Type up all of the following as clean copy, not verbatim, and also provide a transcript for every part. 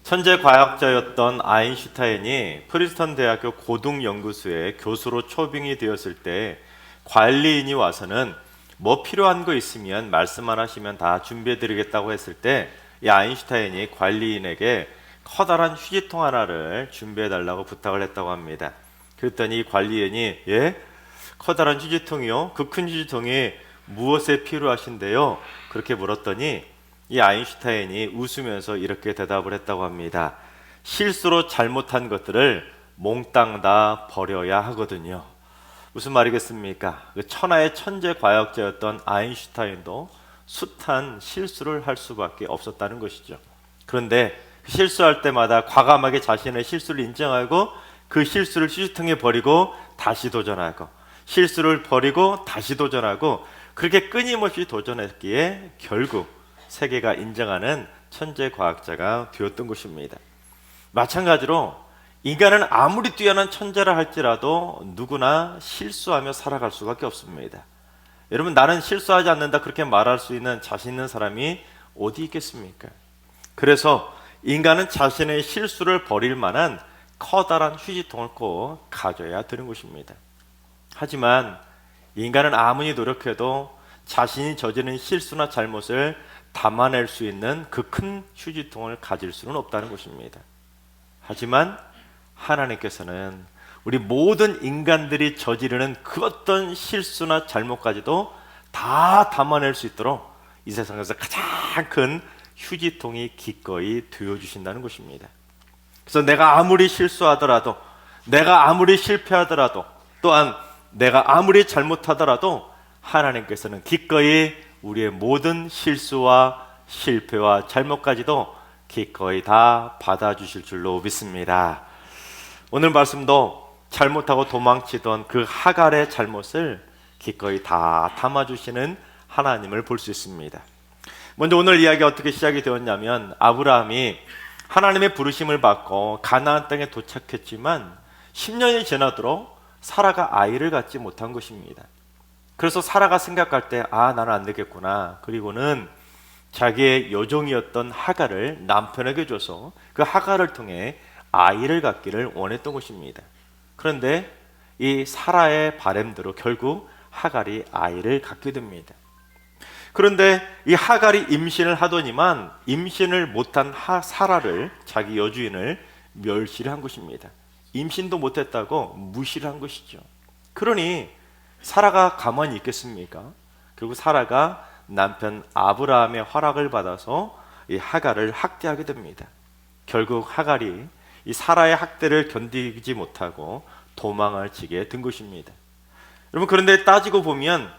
천재 과학자였던 아인슈타인이 프린스턴 대학교 고등연구소에 교수로 초빙이 되었을 때 관리인이 와서는 뭐 필요한 거 있으면 말씀만 하시면 다 준비해 드리겠다고 했을 때 이 아인슈타인이 관리인에게 커다란 휴지통 하나를 준비해 달라고 부탁을 했다고 합니다. 그랬더니 관리인이 예? 커다란 휴지통이요? 그 큰 휴지통이 무엇에 필요하신데요? 그렇게 물었더니 이 아인슈타인이 웃으면서 이렇게 대답을 했다고 합니다. 실수로 잘못한 것들을 몽땅 다 버려야 하거든요. 무슨 말이겠습니까? 그 천하의 천재 과학자였던 아인슈타인도 숱한 실수를 할 수밖에 없었다는 것이죠. 그런데 실수할 때마다 과감하게 자신의 실수를 인정하고 그 실수를 휴지통에 버리고 다시 도전하고 실수를 버리고 다시 도전하고 그렇게 끊임없이 도전했기에 결국 세계가 인정하는 천재 과학자가 되었던 것입니다. 마찬가지로 인간은 아무리 뛰어난 천재라 할지라도 누구나 실수하며 살아갈 수밖에 없습니다. 여러분, 나는 실수하지 않는다 그렇게 말할 수 있는 자신 있는 사람이 어디 있겠습니까? 그래서 인간은 자신의 실수를 버릴 만한 커다란 휴지통을 꼭 가져야 되는 것입니다. 하지만 인간은 아무리 노력해도 자신이 저지른 실수나 잘못을 담아낼 수 있는 그 큰 휴지통을 가질 수는 없다는 것입니다. 하지만 하나님께서는 우리 모든 인간들이 저지르는 그 어떤 실수나 잘못까지도 다 담아낼 수 있도록 이 세상에서 가장 큰 휴지통이 기꺼이 되어주신다는 것입니다. 그래서 내가 아무리 실수하더라도, 내가 아무리 실패하더라도, 또한 내가 아무리 잘못하더라도 하나님께서는 기꺼이 우리의 모든 실수와 실패와 잘못까지도 기꺼이 다 받아주실 줄로 믿습니다. 오늘 말씀도 잘못하고 도망치던 그 하갈의 잘못을 기꺼이 다 담아주시는 하나님을 볼 수 있습니다. 먼저 오늘 이야기가 어떻게 시작이 되었냐면 아브라함이 하나님의 부르심을 받고 가나안 땅에 도착했지만 10년이 지나도록 사라가 아이를 갖지 못한 것입니다. 그래서 사라가 생각할 때 나는 안 되겠구나. 그리고는 자기의 여종이었던 하갈을 남편에게 줘서 그 하갈을 통해 아이를 갖기를 원했던 것입니다. 그런데 이 사라의 바램대로 결국 하갈이 아이를 갖게 됩니다. 그런데 이 하갈이 임신을 하더니만 임신을 못한 사라를, 자기 여주인을 멸시를 한 것입니다. 임신도 못했다고 무시를 한 것이죠. 그러니 사라가 가만히 있겠습니까? 결국 사라가 남편 아브라함의 허락을 받아서 이 하갈을 학대하게 됩니다. 결국 하갈이 이 사라의 학대를 견디지 못하고 도망을 치게 된 것입니다. 여러분, 그런데 따지고 보면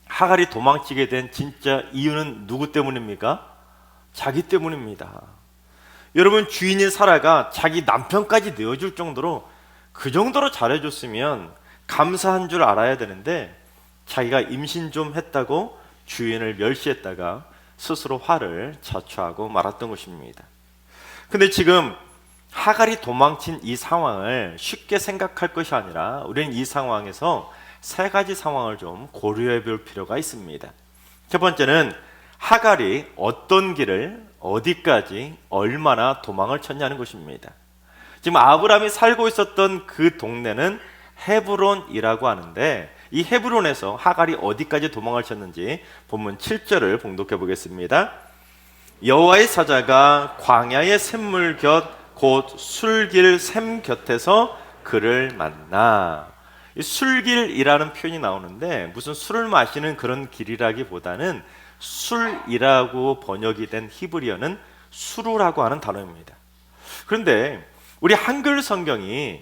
하갈이 도망치게 된 진짜 이유는 누구 때문입니까? 자기 때문입니다. 여러분, 주인인 사라가 자기 남편까지 내어줄 정도로 그 정도로 잘해줬으면 감사한 줄 알아야 되는데 자기가 임신 좀 했다고 주인을 멸시했다가 스스로 화를 자초하고 말았던 것입니다. 근데 지금 하갈이 도망친 이 상황을 쉽게 생각할 것이 아니라 우리는 이 상황에서 세 가지 상황을 좀 고려해 볼 필요가 있습니다. 첫 번째는 하갈이 어떤 길을 어디까지 얼마나 도망을 쳤냐는 것입니다. 지금 아브라함이 살고 있었던 그 동네는 헤브론이라고 하는데 이 헤브론에서 하갈이 어디까지 도망을 쳤는지 본문 7절을 봉독해 보겠습니다. 여호와의 사자가 광야의 샘물 곁 곧 술길 샘 곁에서 그를 만나. 이 술길이라는 표현이 나오는데 무슨 술을 마시는 그런 길이라기보다는 술이라고 번역이 된 히브리어는 수루라고 하는 단어입니다. 그런데 우리 한글 성경이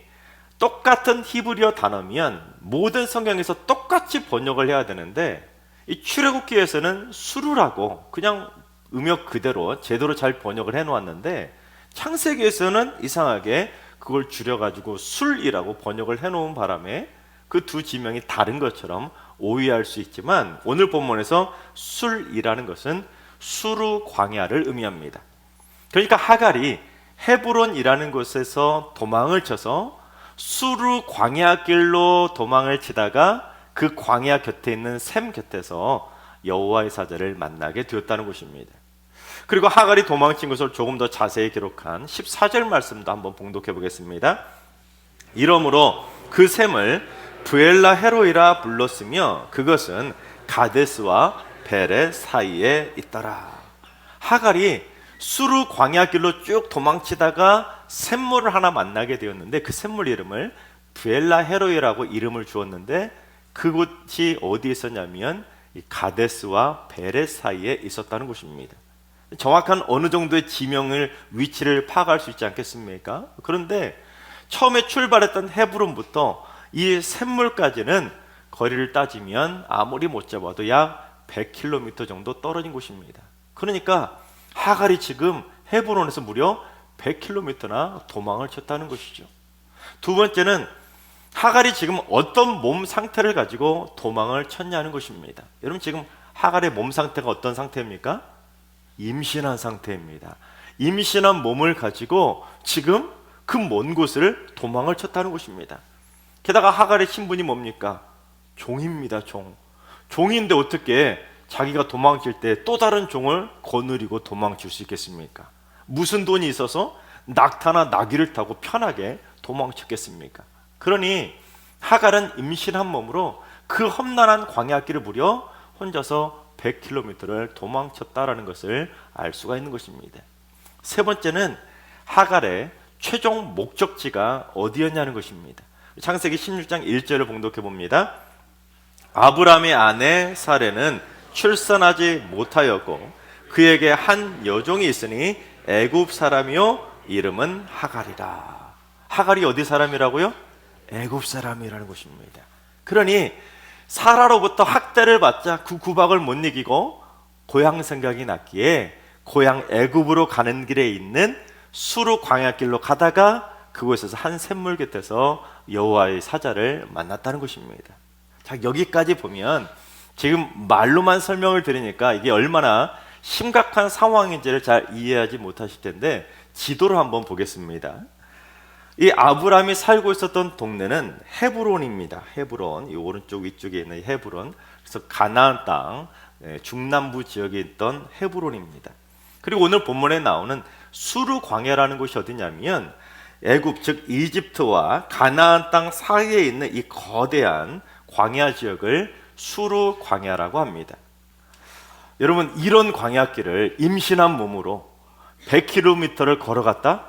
똑같은 히브리어 단어면 모든 성경에서 똑같이 번역을 해야 되는데 이 출애굽기에서는 수루라고 그냥 음역 그대로 제대로 잘 번역을 해놓았는데 창세기에서는 이상하게 그걸 줄여가지고 술이라고 번역을 해놓은 바람에 그 두 지명이 다른 것처럼 오해할 수 있지만 오늘 본문에서 술이라는 것은 수루 광야를 의미합니다. 그러니까 하갈이 헤브론이라는 곳에서 도망을 쳐서 수루 광야길로 도망을 치다가 그 광야 곁에 있는 샘 곁에서 여호와의 사자를 만나게 되었다는 것입니다. 그리고 하갈이 도망친 것을 조금 더 자세히 기록한 14절 말씀도 한번 봉독해 보겠습니다. 이러므로 그 샘을 브엘라 헤로이라 불렀으며 그것은 가데스와 베렛 사이에 있더라. 하갈이 수르 광야길로 쭉 도망치다가 샘물을 하나 만나게 되었는데 그 샘물 이름을 브엘라 헤로이라고 이름을 주었는데 그곳이 어디에 있었냐면 이 가데스와 베렛 사이에 있었다는 곳입니다. 정확한 어느 정도의 지명을 위치를 파악할 수 있지 않겠습니까? 그런데 처음에 출발했던 헤브론부터 이 샘물까지는 거리를 따지면 아무리 못 잡아도 약 100km 정도 떨어진 곳입니다. 그러니까 하갈이 지금 헤브론에서 무려 100km나 도망을 쳤다는 것이죠. 두 번째는 하갈이 지금 어떤 몸 상태를 가지고 도망을 쳤냐는 것입니다. 여러분 지금 하갈의 몸 상태가 어떤 상태입니까? 임신한 상태입니다. 임신한 몸을 가지고 지금 그 먼 곳을 도망을 쳤다는 것입니다. 게다가 하갈의 신분이 뭡니까? 종입니다. 종인데 어떻게 자기가 도망칠 때 또 다른 종을 거느리고 도망칠 수 있겠습니까? 무슨 돈이 있어서 낙타나 나귀를 타고 편하게 도망쳤겠습니까? 그러니 하갈은 임신한 몸으로 그 험난한 광야길을 무려 혼자서 100km를 도망쳤다라는 것을 알 수가 있는 것입니다. 세 번째는 하갈의 최종 목적지가 어디였냐는 것입니다. 창세기 16장 1절을 봉독해 봅니다. 아브라함의 아내 사레는 출산하지 못하였고 그에게 한 여종이 있으니 애굽 사람이요 이름은 하갈이라. 하갈이 어디 사람이라고요? 애굽 사람이라는 것입니다. 그러니 사라로부터 학대를 받자 그 구박을 못 이기고 고향 생각이 났기에 고향 애굽으로 가는 길에 있는 수르 광야길로 가다가 그곳에서 한 샘물 곁에서 여호와의 사자를 만났다는 것입니다. 자, 여기까지 보면 지금 말로만 설명을 드리니까 이게 얼마나 심각한 상황인지를 잘 이해하지 못하실 텐데 지도를 한번 보겠습니다. 이 아브라함이 살고 있었던 동네는 헤브론입니다. 헤브론, 이 오른쪽 위쪽에 있는 헤브론. 그래서 가나안 땅 중남부 지역에 있던 헤브론입니다. 그리고 오늘 본문에 나오는 수르 광야라는 곳이 어디냐면 애굽 즉 이집트와 가나안 땅 사이에 있는 이 거대한 광야 지역을 수르 광야라고 합니다. 여러분 이런 광야길을 임신한 몸으로 100km를 걸어갔다?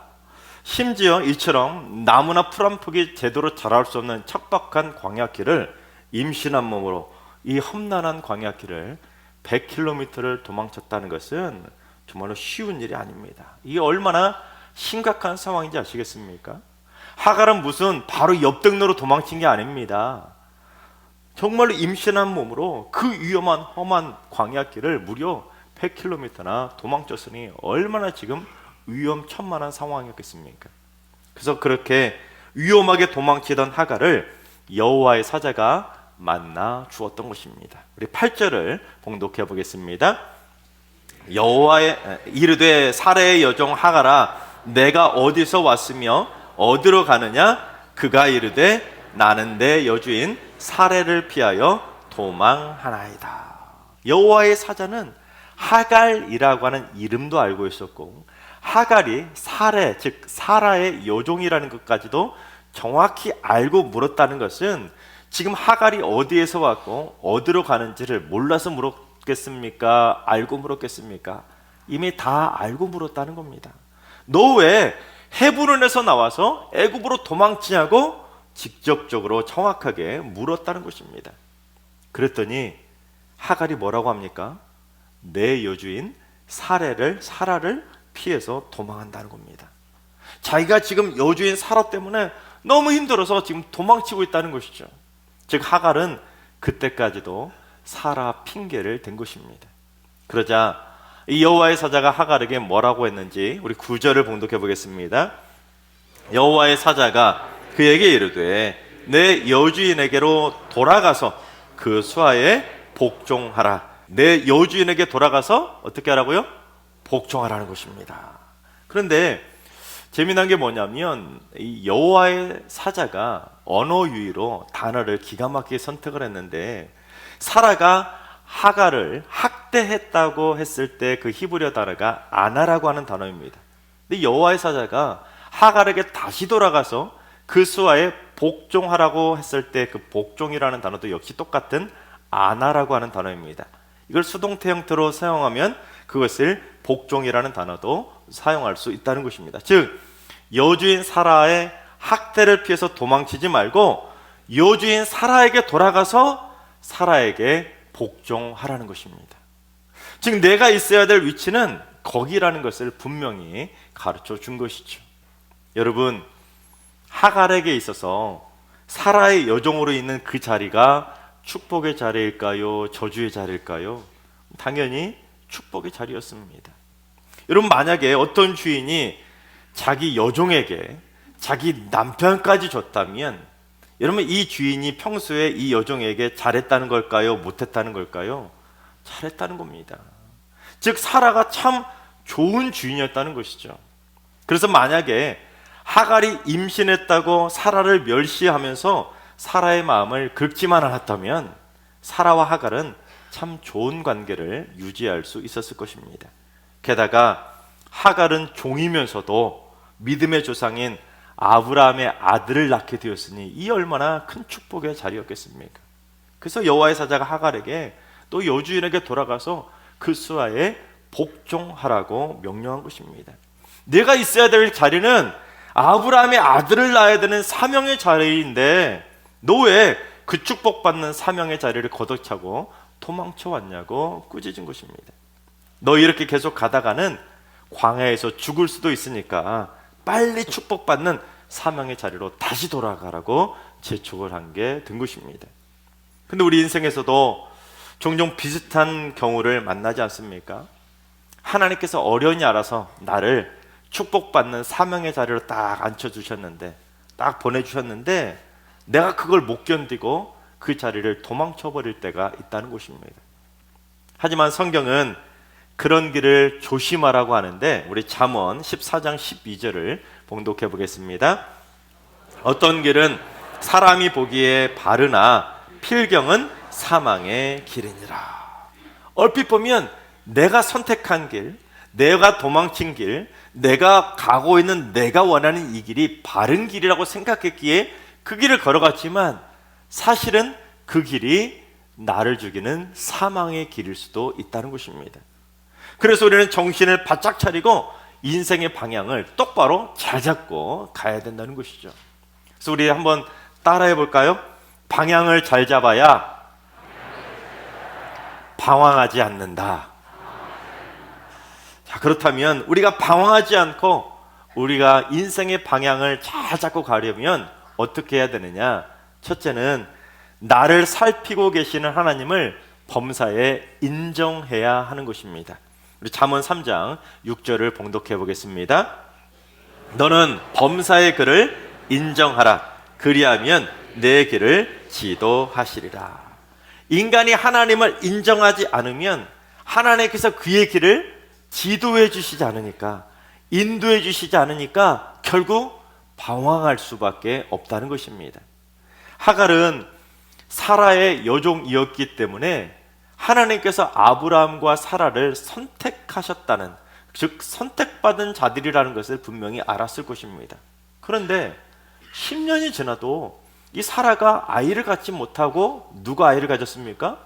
심지어 이처럼 나무나 풀 한 폭이 제대로 자랄 수 없는 척박한 광야길을 임신한 몸으로 이 험난한 광야길을 100km를 도망쳤다는 것은 정말로 쉬운 일이 아닙니다. 이게 얼마나 심각한 상황인지 아시겠습니까? 하갈은 무슨 바로 옆동네로 도망친 게 아닙니다. 정말로 임신한 몸으로 그 위험한 험한 광야길을 무려 100km나 도망쳤으니 얼마나 지금 위험천만한 상황이었겠습니까? 그래서 그렇게 위험하게 도망치던 하갈을 여호와의 사자가 만나 주었던 것입니다. 우리 8절을 봉독해 보겠습니다. 여호와의 이르되 사레의 여종 하갈아 내가 어디서 왔으며 어디로 가느냐? 그가 이르되 나는 내 여주인 사레를 피하여 도망하나이다. 여호와의 사자는 하갈이라고 하는 이름도 알고 있었고 하갈이 사레 즉 사라의 여종이라는 것까지도 정확히 알고 물었다는 것은 지금 하갈이 어디에서 왔고 어디로 가는지를 몰라서 물었겠습니까? 알고 물었겠습니까? 이미 다 알고 물었다는 겁니다. 너 왜 헤브론에서 나와서 애굽으로 도망치냐고 직접적으로 정확하게 물었다는 것입니다. 그랬더니 하갈이 뭐라고 합니까? 내 여주인 사라를 피해서 도망한다는 겁니다. 자기가 지금 여주인 사라 때문에 너무 힘들어서 지금 도망치고 있다는 것이죠. 즉 하갈은 그때까지도 사라 핑계를 댄 것입니다. 그러자 이 여호와의 사자가 하갈에게 뭐라고 했는지 우리 9절을 봉독해 보겠습니다. 여호와의 사자가 그에게 이르되 내 여주인에게로 돌아가서 그 수하에 복종하라. 내 여주인에게 돌아가서 어떻게 하라고요? 복종하라는 것입니다. 그런데 재미난 게 뭐냐면 이 여호와의 사자가 언어 유희로 단어를 기가 막히게 선택을 했는데 사라가 하갈을 학대했다고 했을 때 그 히브리어 단어가 아나라고 하는 단어입니다. 근데 여호와의 사자가 하갈에게 다시 돌아가서 그 수하에 복종하라고 했을 때 그 복종이라는 단어도 역시 똑같은 아나라고 하는 단어입니다. 이걸 수동태 형태로 사용하면 그것을 복종이라는 단어도 사용할 수 있다는 것입니다. 즉 여주인 사라의 학대를 피해서 도망치지 말고 여주인 사라에게 돌아가서 사라에게 복종하라는 것입니다. 즉 내가 있어야 될 위치는 거기라는 것을 분명히 가르쳐 준 것이죠. 여러분, 하갈에게 있어서 사라의 여종으로 있는 그 자리가 축복의 자리일까요? 저주의 자리일까요? 당연히 축복의 자리였습니다. 여러분, 만약에 어떤 주인이 자기 여종에게 자기 남편까지 줬다면 여러분, 이 주인이 평소에 이 여종에게 잘했다는 걸까요? 못했다는 걸까요? 잘했다는 겁니다. 즉 사라가 참 좋은 주인이었다는 것이죠. 그래서 만약에 하갈이 임신했다고 사라를 멸시하면서 사라의 마음을 긁지만 않았다면 사라와 하갈은 참 좋은 관계를 유지할 수 있었을 것입니다. 게다가 하갈은 종이면서도 믿음의 조상인 아브라함의 아들을 낳게 되었으니 이 얼마나 큰 축복의 자리였겠습니까? 그래서 여호와의 사자가 하갈에게 또 여주인에게 돌아가서 그 수하에 복종하라고 명령한 것입니다. 내가 있어야 될 자리는 아브라함의 아들을 낳아야 되는 사명의 자리인데 너 왜 그 축복받는 사명의 자리를 걷어차고 도망쳐 왔냐고 꾸짖은 것입니다. 너 이렇게 계속 가다가는 광야에서 죽을 수도 있으니까 빨리 축복받는 사명의 자리로 다시 돌아가라고 재촉을 한 게 된 것입니다. 근데 우리 인생에서도 종종 비슷한 경우를 만나지 않습니까? 하나님께서 어련히 알아서 나를 축복받는 사명의 자리로 딱 앉혀주셨는데, 딱 보내주셨는데 내가 그걸 못 견디고 그 자리를 도망쳐버릴 때가 있다는 것입니다. 하지만 성경은 그런 길을 조심하라고 하는데 우리 잠언 14장 12절을 봉독해 보겠습니다. 어떤 길은 사람이 보기에 바르나 필경은 사망의 길이니라. 얼핏 보면 내가 선택한 길, 내가 도망친 길, 내가 가고 있는 내가 원하는 이 길이 바른 길이라고 생각했기에 그 길을 걸어갔지만 사실은 그 길이 나를 죽이는 사망의 길일 수도 있다는 것입니다. 그래서 우리는 정신을 바짝 차리고 인생의 방향을 똑바로 잘 잡고 가야 된다는 것이죠. 그래서 우리 한번 따라해 볼까요? 방향을 잘 잡아야 방황하지 않는다. 자, 그렇다면 우리가 방황하지 않고 우리가 인생의 방향을 잘 잡고 가려면 어떻게 해야 되느냐? 첫째는 나를 살피고 계시는 하나님을 범사에 인정해야 하는 것입니다. 우리 잠언 3장 6절을 봉독해 보겠습니다. 너는 범사의 그를 인정하라. 그리하면 내 길을 지도하시리라. 인간이 하나님을 인정하지 않으면 하나님께서 그의 길을 지도해 주시지 않으니까, 인도해 주시지 않으니까 결국 방황할 수밖에 없다는 것입니다. 하갈은 사라의 여종이었기 때문에 하나님께서 아브라함과 사라를 선택하셨다는, 즉 선택받은 자들이라는 것을 분명히 알았을 것입니다. 그런데 10년이 지나도 이 사라가 아이를 갖지 못하고 누가 아이를 가졌습니까?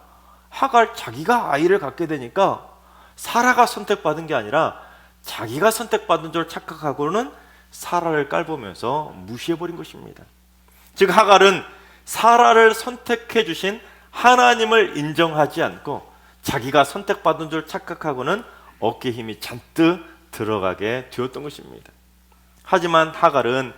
하갈 자기가 아이를 갖게 되니까 사라가 선택받은 게 아니라 자기가 선택받은 줄 착각하고는 사라를 깔보면서 무시해버린 것입니다. 즉 하갈은 사라를 선택해 주신 하나님을 인정하지 않고 자기가 선택받은 줄 착각하고는 어깨에 힘이 잔뜩 들어가게 되었던 것입니다. 하지만 하갈은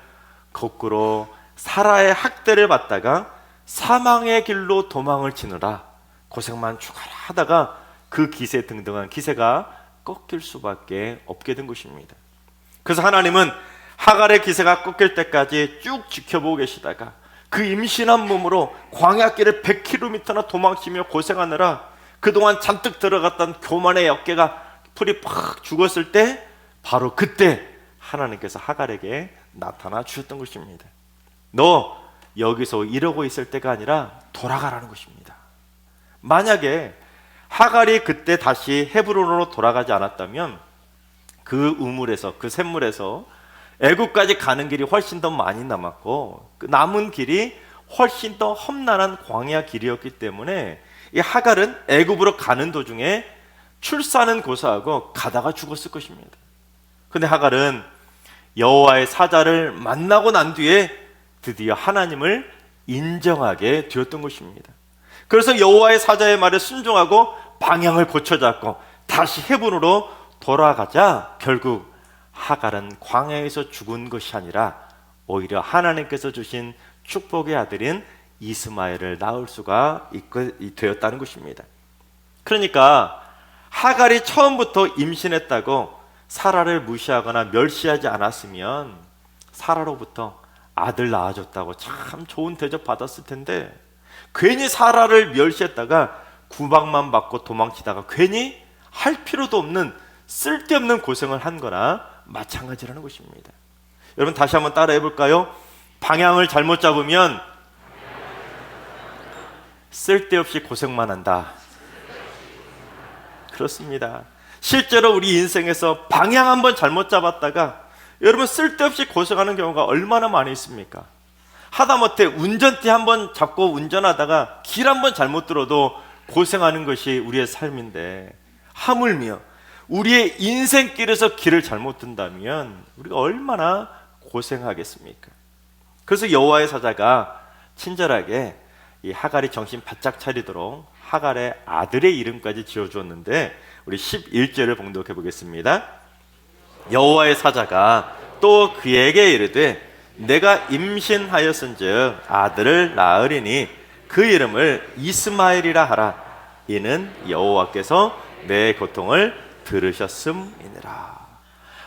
거꾸로 사라의 학대를 받다가 사망의 길로 도망을 치느라 고생만 죽어라 하다가 그 기세 등등한 기세가 꺾일 수밖에 없게 된 것입니다. 그래서 하나님은 하갈의 기세가 꺾일 때까지 쭉 지켜보고 계시다가 그 임신한 몸으로 광야길을 100km나 도망치며 고생하느라 그동안 잔뜩 들어갔던 교만의 어깨가 풀이 팍 죽었을 때 바로 그때 하나님께서 하갈에게 나타나 주셨던 것입니다. 너 여기서 이러고 있을 때가 아니라 돌아가라는 것입니다. 만약에 하갈이 그때 다시 헤브론으로 돌아가지 않았다면 그 우물에서, 그 샘물에서 애굽까지 가는 길이 훨씬 더 많이 남았고 그 남은 길이 훨씬 더 험난한 광야 길이었기 때문에 이 하갈은 애굽으로 가는 도중에 출산은 고사하고 가다가 죽었을 것입니다. 근데 하갈은 여호와의 사자를 만나고 난 뒤에 드디어 하나님을 인정하게 되었던 것입니다. 그래서 여호와의 사자의 말에 순종하고 방향을 고쳐잡고 다시 헤브론으로 돌아가자 결국 하갈은 광야에서 죽은 것이 아니라 오히려 하나님께서 주신 축복의 아들인 이스마엘을 낳을 수가 되었다는 것입니다. 그러니까 하갈이 처음부터 임신했다고 사라를 무시하거나 멸시하지 않았으면 사라로부터 아들 낳아줬다고 참 좋은 대접 받았을 텐데 괜히 사라를 멸시했다가 구박만 받고 도망치다가 괜히 할 필요도 없는 쓸데없는 고생을 한 거나 마찬가지라는 것입니다. 여러분 다시 한번 따라해 볼까요? 방향을 잘못 잡으면 쓸데없이 고생만 한다. 그렇습니다. 실제로 우리 인생에서 방향 한번 잘못 잡았다가 여러분 쓸데없이 고생하는 경우가 얼마나 많이 있습니까? 하다못해 운전대 한번 잡고 운전하다가 길 한번 잘못 들어도 고생하는 것이 우리의 삶인데 하물며 우리의 인생길에서 길을 잘못 든다면 우리가 얼마나 고생하겠습니까? 그래서 여호와의 사자가 친절하게 이 하갈이 정신 바짝 차리도록 하갈의 아들의 이름까지 지어주었는데 우리 11절을 봉독해 보겠습니다. 여호와의 사자가 또 그에게 이르되 내가 임신하였은즉 아들을 낳으리니 그 이름을 이스마엘이라 하라. 이는 여호와께서 내 고통을 들으셨음이니라.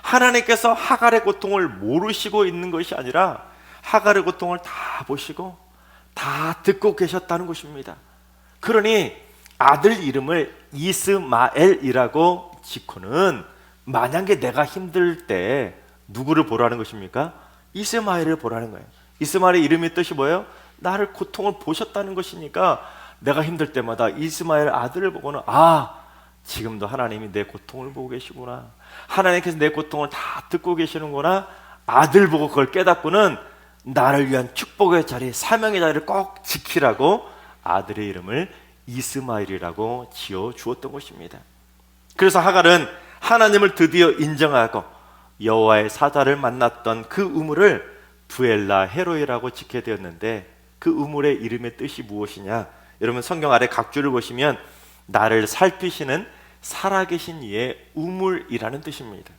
하나님께서 하갈의 고통을 모르시고 있는 것이 아니라 하갈의 고통을 다 보시고 다 듣고 계셨다는 것입니다. 그러니 아들 이름을 이스마엘이라고 짓고는 만약에 내가 힘들 때 누구를 보라는 것입니까? 이스마엘을 보라는 거예요. 이스마엘의 이름의 뜻이 뭐예요? 나를 고통을 보셨다는 것이니까 내가 힘들 때마다 이스마엘 아들을 보고는 지금도 하나님이 내 고통을 보고 계시구나, 하나님께서 내 고통을 다 듣고 계시는구나, 아들 보고 그걸 깨닫고는 나를 위한 축복의 자리, 사명의 자리를 꼭 지키라고 아들의 이름을 이스마엘이라고 지어 주었던 것입니다. 그래서 하갈은 하나님을 드디어 인정하고 여호와의 사자를 만났던 그 우물을 부엘라 헤로이라고 짓게 되었는데 그 우물의 이름의 뜻이 무엇이냐? 여러분 성경 아래 각주를 보시면 나를 살피시는 살아계신 이의 우물이라는 뜻입니다.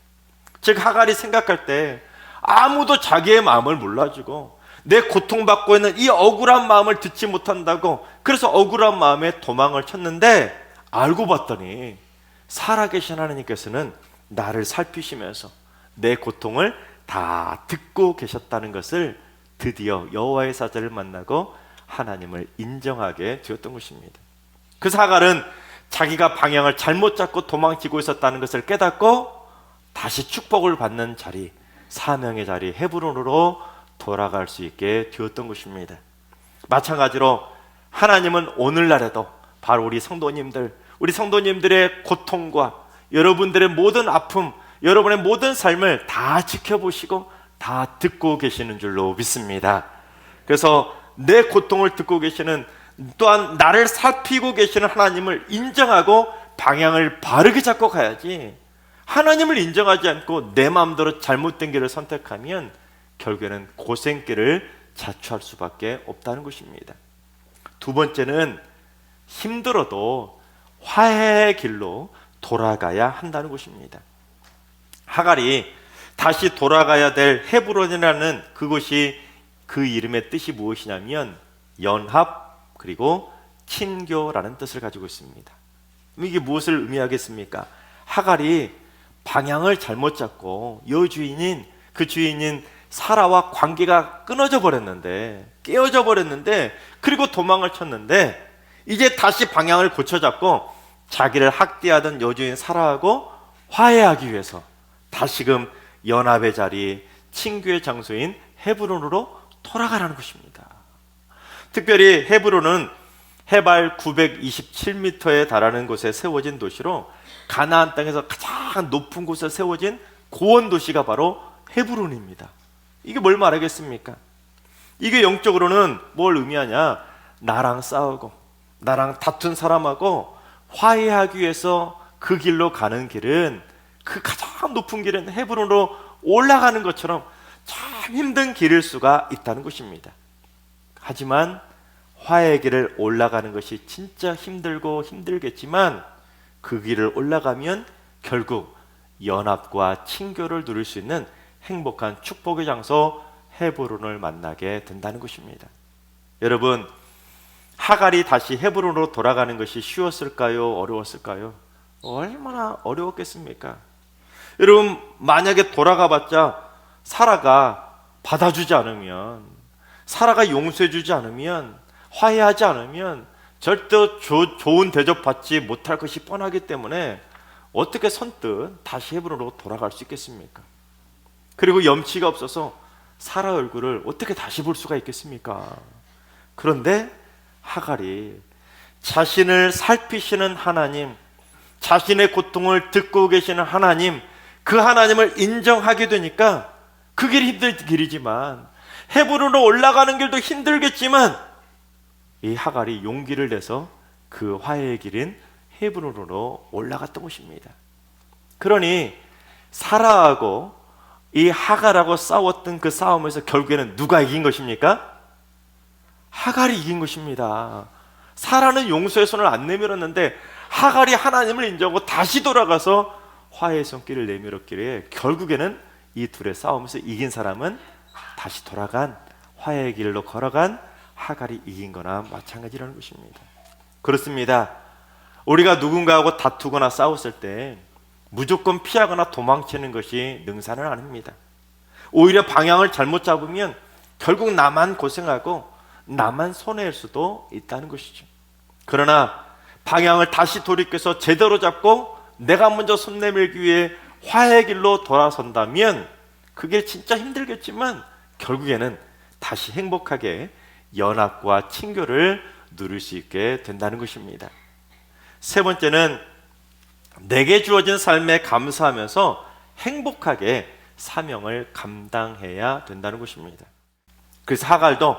즉 하갈이 생각할 때 아무도 자기의 마음을 몰라주고 내 고통받고 있는 이 억울한 마음을 듣지 못한다고 그래서 억울한 마음에 도망을 쳤는데 알고 봤더니 살아계신 하나님께서는 나를 살피시면서 내 고통을 다 듣고 계셨다는 것을 드디어 여호와의 사자를 만나고 하나님을 인정하게 되었던 것입니다. 그래서 하갈은 자기가 방향을 잘못 잡고 도망치고 있었다는 것을 깨닫고 다시 축복을 받는 자리, 사명의 자리 헤브론으로 돌아갈 수 있게 되었던 것입니다. 마찬가지로 하나님은 오늘날에도 바로 우리 성도님들의 고통과 여러분들의 모든 아픔, 여러분의 모든 삶을 다 지켜보시고 다 듣고 계시는 줄로 믿습니다. 그래서 내 고통을 듣고 계시는, 또한 나를 살피고 계시는 하나님을 인정하고 방향을 바르게 잡고 가야지, 하나님을 인정하지 않고 내 마음대로 잘못된 길을 선택하면 결국에는 고생길을 자초할 수밖에 없다는 것입니다. 두 번째는 힘들어도 화해의 길로 돌아가야 한다는 것입니다. 하갈이 다시 돌아가야 될 헤브론이라는 그곳이, 그 이름의 뜻이 무엇이냐면 연합 그리고 친교라는 뜻을 가지고 있습니다. 이게 무엇을 의미하겠습니까? 하갈이 방향을 잘못 잡고 그 주인인 사라와 관계가 끊어져 버렸는데, 깨어져 버렸는데, 그리고 도망을 쳤는데 이제 다시 방향을 고쳐잡고 자기를 학대하던 여주인 사라하고 화해하기 위해서 다시금 연합의 자리, 친교의 장소인 헤브론으로 돌아가라는 것입니다. 특별히 헤브론은 해발 927m에 달하는 곳에 세워진 도시로 가나안 땅에서 가장 높은 곳에 세워진 고원 도시가 바로 헤브론입니다. 이게 뭘 말하겠습니까? 이게 영적으로는 뭘 의미하냐? 나랑 싸우고 나랑 다툰 사람하고 화해하기 위해서 그 길로 가는 길은, 그 가장 높은 길은 헤브론으로 올라가는 것처럼 참 힘든 길일 수가 있다는 것입니다. 하지만 화해의 길을 올라가는 것이 진짜 힘들고 힘들겠지만 그 길을 올라가면 결국 연합과 친교를 누릴 수 있는 행복한 축복의 장소 헤브론을 만나게 된다는 것입니다. 여러분, 하갈이 다시 헤브론으로 돌아가는 것이 쉬웠을까요? 어려웠을까요? 얼마나 어려웠겠습니까? 여러분, 만약에 돌아가봤자 사라가 받아주지 않으면, 사라가 용서해주지 않으면, 화해하지 않으면 절대 좋은 대접받지 못할 것이 뻔하기 때문에 어떻게 선뜻 다시 헤브론으로 돌아갈 수 있겠습니까? 그리고 염치가 없어서 사라 얼굴을 어떻게 다시 볼 수가 있겠습니까? 그런데 하갈이 자신을 살피시는 하나님, 자신의 고통을 듣고 계시는 하나님, 그 하나님을 인정하게 되니까 그 길이 힘든 길이지만, 헤브론으로 올라가는 길도 힘들겠지만, 이 하갈이 용기를 내서 그 화해의 길인 헤브론으로 올라갔던 것입니다. 그러니 사라하고 이 하갈하고 싸웠던 그 싸움에서 결국에는 누가 이긴 것입니까? 하갈이 이긴 것입니다. 사라는 용서의 손을 안 내밀었는데 하갈이 하나님을 인정하고 다시 돌아가서 화해의 손길을 내밀었기에 결국에는 이 둘의 싸움에서 이긴 사람은 다시 돌아간, 화해의 길로 걸어간 하갈이 이긴 거나 마찬가지라는 것입니다. 그렇습니다. 우리가 누군가하고 다투거나 싸웠을 때 무조건 피하거나 도망치는 것이 능사는 아닙니다. 오히려 방향을 잘못 잡으면 결국 나만 고생하고 나만 손해일 수도 있다는 것이죠. 그러나 방향을 다시 돌이켜서 제대로 잡고 내가 먼저 손 내밀기 위해 화해의 길로 돌아선다면 그게 진짜 힘들겠지만 결국에는 다시 행복하게 연합과 친교를 누릴 수 있게 된다는 것입니다. 세 번째는 내게 주어진 삶에 감사하면서 행복하게 사명을 감당해야 된다는 것입니다. 그래서 하갈도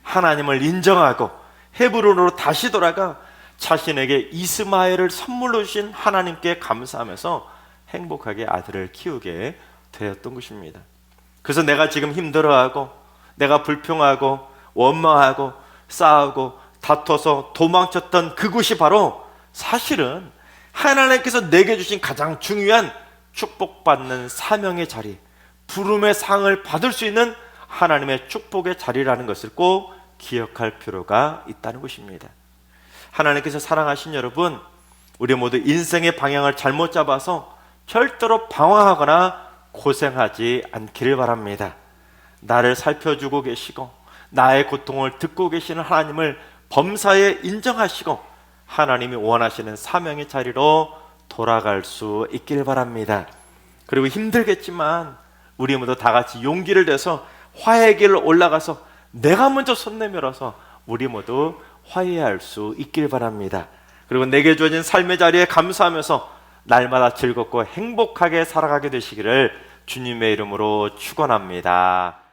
하나님을 인정하고 헤브론으로 다시 돌아가 자신에게 이스마엘을 선물로 주신 하나님께 감사하면서 행복하게 아들을 키우게 되었던 것입니다. 그래서 내가 지금 힘들어하고 내가 불평하고 원망하고 싸우고 다퉈서 도망쳤던 그곳이 바로 사실은 하나님께서 내게 주신 가장 중요한 축복받는 사명의 자리, 부름의 상을 받을 수 있는 하나님의 축복의 자리라는 것을 꼭 기억할 필요가 있다는 것입니다. 하나님께서 사랑하신 여러분, 우리 모두 인생의 방향을 잘못 잡아서 절대로 방황하거나 고생하지 않기를 바랍니다. 나를 살펴주고 계시고 나의 고통을 듣고 계시는 하나님을 범사에 인정하시고 하나님이 원하시는 사명의 자리로 돌아갈 수 있기를 바랍니다. 그리고 힘들겠지만 우리 모두 다 같이 용기를 내서 화해의 길을 올라가서 내가 먼저 손 내밀어서 우리 모두 화해할 수 있길 바랍니다. 그리고 내게 주어진 삶의 자리에 감사하면서 날마다 즐겁고 행복하게 살아가게 되시기를 주님의 이름으로 축원합니다.